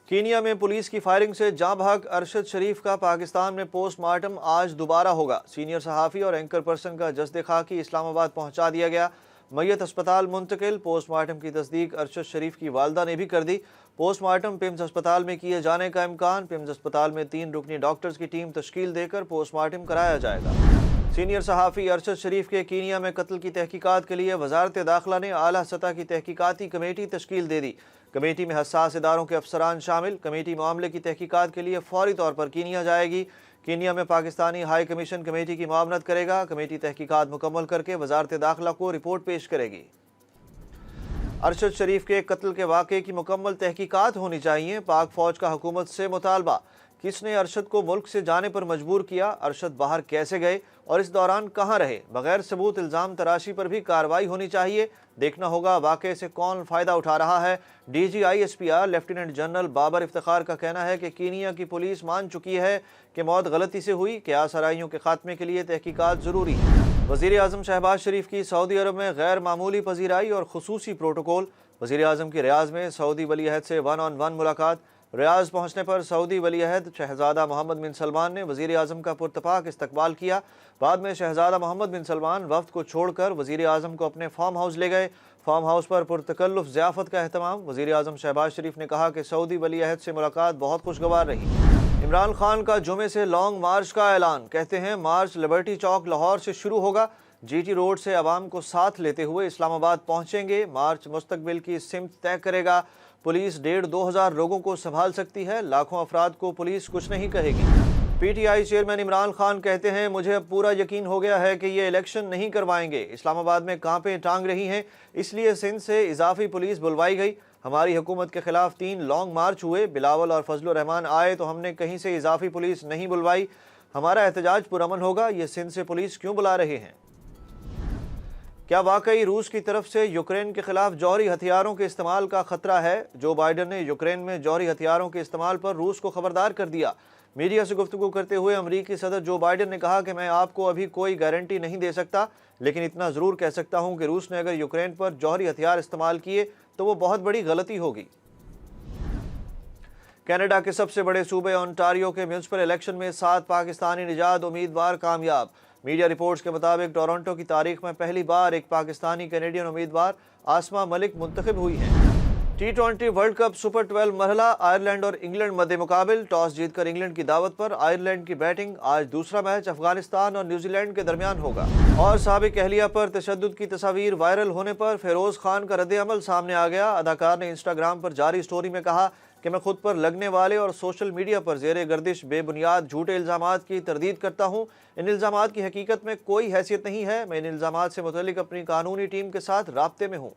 Kenya में police की firing से जाँ भाग अरशद शरीफ का पाकिस्तान में पोस्टमार्टम आज दोबारा होगा। सीनियर सहाफ़ी और एंकर पर्सन का जस्द खाकी इस्लामाबाद पहुंचा दिया गया। मैयत अस्पताल मुंतकिल। पोस्टमार्टम की तस्दीक अरशद शरीफ की वालदा ने भी कर दी। पोस्टमार्टम पिम्स अस्पताल में किए जाने का इम्कान। पिम्स अस्पताल में 3 रुकनी डॉक्टर्स की टीम तश्कील देकर पोस्टमार्टम कराया जाएगा। सीनियर सहाफ़ी अरशद शरीफ के कीनिया में कत्ल की तहकीकात के लिए वजारत दाखिला ने आला सतह की तहकीकाती कमेटी तश्कील दे दी। कमेटी में हसास इदारों के अफसरान शामिल। कमेटी मामले की तहकीकात के लिए फौरी तौर पर कीनिया जाएगी। कीनिया में पाकिस्तानी हाई कमीशन कमेटी की मामलत करेगा। कमेटी तहकीकात मुकम्मल करके वजारत दाखिला को रिपोर्ट पेश करेगी। अरशद शरीफ के कत्ल के वाक़े की मुकम्मल तहकीकात होनी चाहिए। पाक फौज का हुकूमत से मुतालबा। किसने अरशद को मुल्क से जाने पर मजबूर किया? अरशद बाहर कैसे गए और इस दौरान कहाँ रहे? बगैर सबूत इल्ज़ाम तराशी पर भी कार्रवाई होनी चाहिए। देखना होगा वाक़े से कौन फ़ायदा उठा रहा है। DGISPR lieutenant general Babar Iftikhar का कहना है कि कीनिया की पुलिस मान चुकी है कि मौत गलती से हुई। क़यास आराइयों के खात्मे के लिए तहकीकात ज़रूरी है। वज़ीर आज़म शहबाज शरीफ की सऊदी अरब में गैर मामूली पजीराई और खुसूसी प्रोटोकॉल। वज़ीर आज़म की रियाज़ में सऊदी वली अहद से 1-on-1 मुलाकात। रियाज पहुंचने पर सऊदी वली अहद शहजादा मोहम्मद बिन सलमान ने वज़ीर आज़म का पुरतपाक इस्तकबाल किया। बाद में शहजादा मोहम्मद बिन सलमान वफ्द को छोड़कर वज़ीर आज़म को अपने फार्म हाउस ले गए। फार्म हाउस पर पुरतकल्लुफ़ ज़ियाफ़त का अहतमाम। वज़ीर आज़म शहबाज शरीफ ने कहा कि सऊदी वली अहद से मुलाकात बहुत खुशगवार रही। इमरान खान का जुमे से लॉन्ग मार्च का ऐलान। कहते हैं मार्च लिबर्टी चौक लाहौर से शुरू होगा। GT रोड से आवाम को साथ लेते हुए इस्लामाबाद पहुंचेंगे। मार्च मुस्तकबिल की सिमत तय करेगा। पुलिस 1,500-2 हज़ार लोगों को संभाल सकती है। लाखों अफराद को पुलिस कुछ नहीं कहेगी। PTI चेयरमैन इमरान खान कहते हैं मुझे अब पूरा यकीन हो गया है कि ये इलेक्शन नहीं करवाएंगे। इस्लामाबाद में कांपे टांग रही हैं, इसलिए सिंध से इजाफी पुलिस बुलवाई गई। हमारी हुकूमत के खिलाफ 3 लॉन्ग मार्च हुए। बिलावल और फजलुर रहमान आए तो हमने कहीं से इजाफी पुलिस नहीं बुलवाई। हमारा एहतजाज पुरअमन होगा। ये सिंध से पुलिस क्यों बुला रहे हैं? क्या वाकई रूस की तरफ से यूक्रेन के खिलाफ जौहरी हथियारों के इस्तेमाल का खतरा है? जो बाइडन ने यूक्रेन में जौहरी हथियारों के इस्तेमाल पर रूस को खबरदार कर दिया। मीडिया से गुफ्तगू करते हुए अमरीकी सदर जो बाइडन ने कहा कि मैं आपको अभी कोई गारंटी नहीं दे सकता, लेकिन इतना ज़रूर कह सकता हूं कि रूस ने अगर यूक्रेन पर जौहरी हथियार इस्तेमाल किए तो वो बहुत बड़ी गलती होगी। कनाडा के सबसे बड़े सूबे ओंटारियो के म्यूनिसिपल इलेक्शन में 7 पाकिस्तानी निजात उम्मीदवार कामयाब। मीडिया रिपोर्ट्स के मुताबिक टोरंटो की तारीख में पहली बार एक पाकिस्तानी कैनेडियन उम्मीदवार आसमा मलिक मुंतखब हुई हैं। T20 वर्ल्ड कप सुपर 12 मरहला आयरलैंड और इंग्लैंड मध्य मुकाबिल। टॉस जीतकर इंग्लैंड की दावत पर आयरलैंड की बैटिंग। आज दूसरा मैच अफगानिस्तान और न्यूजीलैंड के दरमियान होगा। और साबिक अहलिया पर तशद्दुद की तस्वीर वायरल होने पर फिरोज खान का रद्द-ए-अमल सामने आ गया। अदाकार ने इंस्टाग्राम पर जारी स्टोरी में कहा कि मैं खुद पर लगने वाले और सोशल मीडिया पर ज़ेरे गर्दिश बेबुनियाद झूठे इल्ज़ामात की तरदीद करता हूँ। इन इल्ज़ामात की हकीकत में कोई हैसियत नहीं है। मैं इन इल्ज़ामात से मुतल्लिक अपनी कानूनी टीम के साथ राब्ते में हूँ।